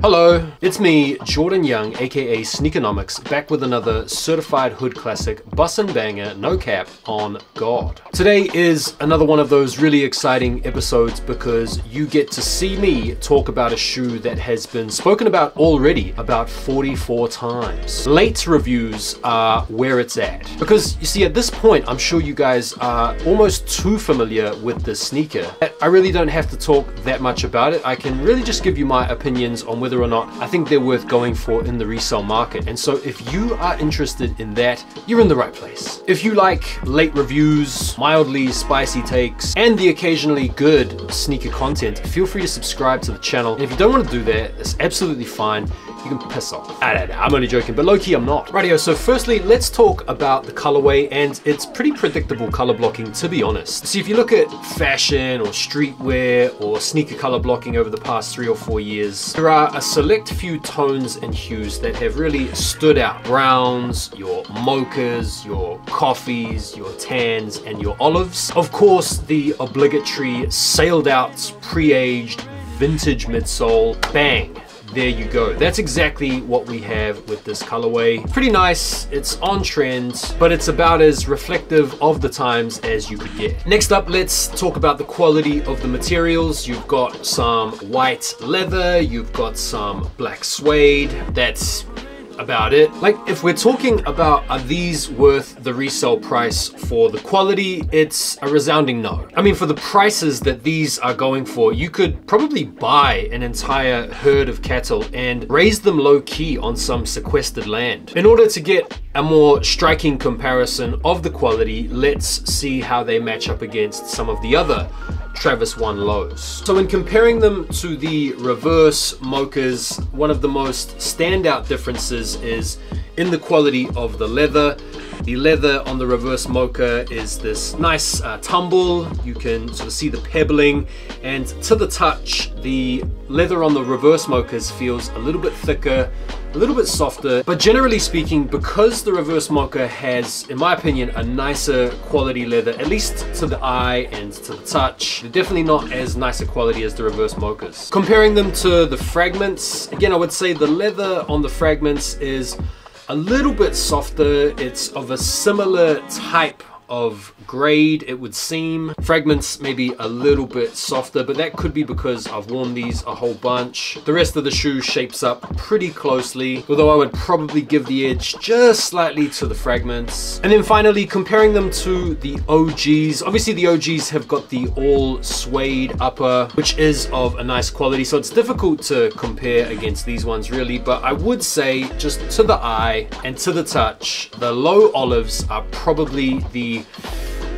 Hello, it's me, Jordan Young, aka Sneakernomics, back with another certified hood classic, bussin' banger, no cap, on God. Today is another one of those really exciting episodes because you get to see me talk about a shoe that has been spoken about already about 44 times. Late reviews are where it's at. Because you see, at this point, I'm sure you guys are almost too familiar with this sneaker. I really don't have to talk that much about it. I can really just give you my opinions on whether or not I think they're worth going for in the resale market. And so if you are interested in that, you're in the right place. If you like late reviews, mildly spicy takes, and the occasionally good sneaker content, feel free to subscribe to the channel. And if you don't want to do that, it's absolutely fine. You can piss off. I'm only joking, but low-key I'm not. Rightio, so firstly, let's talk about the colorway, and it's pretty predictable color blocking, to be honest. See, if you look at fashion or streetwear or sneaker color blocking over the past 3 or 4 years, there are a select few tones and hues that have really stood out. Browns, your mochas, your coffees, your tans, and your olives. Of course, the obligatory sailed out, pre-aged, vintage midsole, bang. There you go. That's exactly what we have with this colorway. Pretty nice, it's on trend, but it's about as reflective of the times as you could get. Next up, let's talk about the quality of the materials. You've got some white leather, you've got some black suede. That's about it. Like, if we're talking about are these worth the resale price for the quality, it's a resounding no. I mean, for the prices that these are going for, you could probably buy an entire herd of cattle and raise them low-key on some sequestered land. In order to get a more striking comparison of the quality, let's see how they match up against some of the other Travis 1 lows. So in comparing them to the reverse mochas, one of the most standout differences is in the quality of the leather. The leather on the reverse mocha is this nice tumble. You can sort of see the pebbling, and to the touch, the leather on the reverse mochas feels a little bit thicker, a little bit softer, but generally speaking, because the reverse mocha has, in my opinion, a nicer quality leather, at least to the eye and to the touch, they're definitely not as nice a quality as the reverse mochas. Comparing them to the fragments, again, I would say the leather on the fragments is a little bit softer. It's of a similar type of grade, it would seem. Fragments maybe a little bit softer, but that could be because I've worn these a whole bunch. The rest of the shoe shapes up pretty closely, although I would probably give the edge just slightly to the fragments. And then finally, comparing them to the OGs. Obviously the OGs have got the all suede upper, which is of a nice quality, so it's difficult to compare against these ones really, but I would say just to the eye and to the touch, the low olives are probably the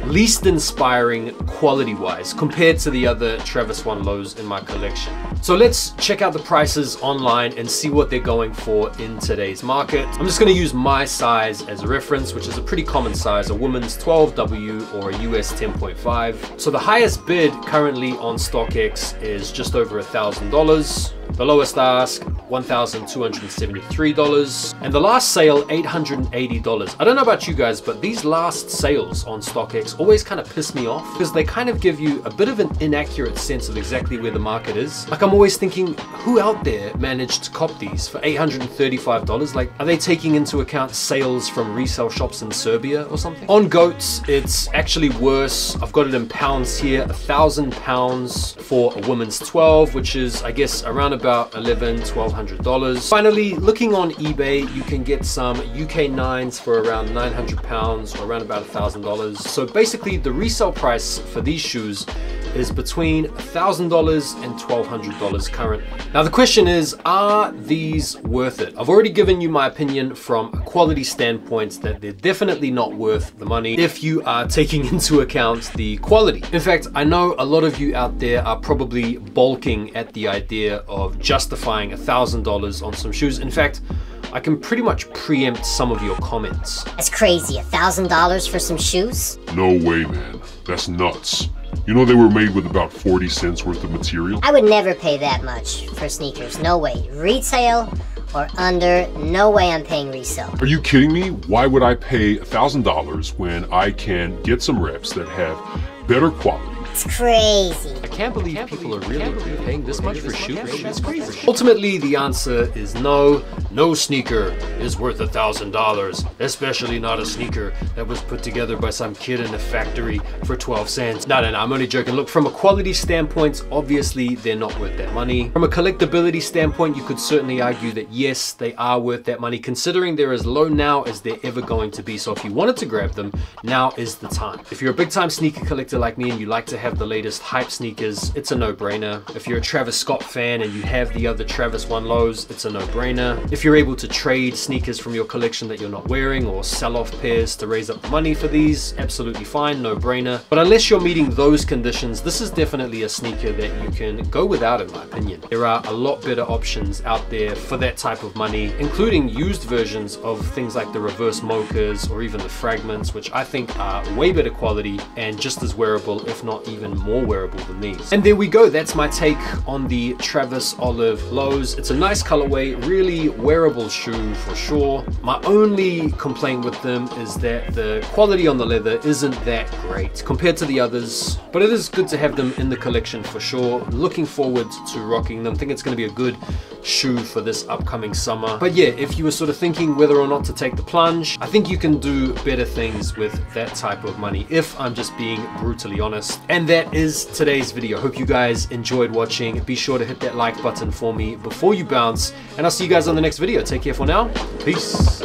least inspiring quality-wise compared to the other Travis 1 lows in my collection. So let's check out the prices online and see what they're going for in today's market. I'm just going to use my size as a reference, which is a pretty common size, a woman's 12W or a US 10.5. So the highest bid currently on StockX is just over $1,000. The lowest ask, $1,273, and the last sale, $880. I don't know about you guys, but these last sales on StockX always kind of piss me off because they kind of give you a bit of an inaccurate sense of exactly where the market is. Like, I'm always thinking, who out there managed to cop these for $835? Like, are they taking into account sales from resale shops in Serbia or something? On goats, it's actually worse. I've got it in pounds here, 1,000 pounds for a woman's 12, which is, I guess, around about $1,200. Finally, looking on eBay, you can get some UK 9s for around 900 pounds or around about $1,000. So basically the resale price for these shoes is between $1,000 and $1,200 currently. Now the question is, are these worth it? I've already given you my opinion from a quality standpoint that they're definitely not worth the money if you are taking into account the quality. In fact, I know a lot of you out there are probably balking at the idea of justifying $1,000 on some shoes. In fact, I can pretty much preempt some of your comments. That's crazy, $1,000 for some shoes? No way, man. That's nuts. You know they were made with about 40 cents worth of material? I would never pay that much for sneakers, no way. Retail or under, no way I'm paying resale. Are you kidding me? Why would I pay $1,000 when I can get some reps that have better quality? It's crazy. I can't believe people are really paying this much for shoes. It's crazy. Ultimately, the answer is no. No sneaker is worth $1,000, especially not a sneaker that was put together by some kid in a factory for 12 cents. No, I'm only joking. Look, from a quality standpoint, obviously they're not worth that money. From a collectability standpoint, you could certainly argue that yes, they are worth that money, considering they're as low now as they're ever going to be. So if you wanted to grab them, now is the time. If you're a big time sneaker collector like me and you like to have the latest hype sneakers, it's a no-brainer. If you're a Travis Scott fan and you have the other Travis 1 lows, it's a no-brainer. If you're able to trade sneakers from your collection that you're not wearing or sell off pairs to raise up the money for these, absolutely fine, no-brainer. But unless you're meeting those conditions, this is definitely a sneaker that you can go without, in my opinion. There are a lot better options out there for that type of money, including used versions of things like the reverse mochas or even the fragments, which I think are way better quality and just as wearable, if not even more wearable than these. And there we go, that's my take on the Travis Olive lows. It's a nice colorway, really wearable shoe for sure. My only complaint with them is that the quality on the leather isn't that great compared to the others, but it is good to have them in the collection for sure. Looking forward to rocking them. I think it's going to be a good shoe for this upcoming summer. But yeah, if you were sort of thinking whether or not to take the plunge, I think you can do better things with that type of money, if I'm just being brutally honest. And that is today's video. Hope you guys enjoyed watching. Be sure to hit that like button for me before you bounce, and I'll see you guys on the next video. Take care for now. Peace.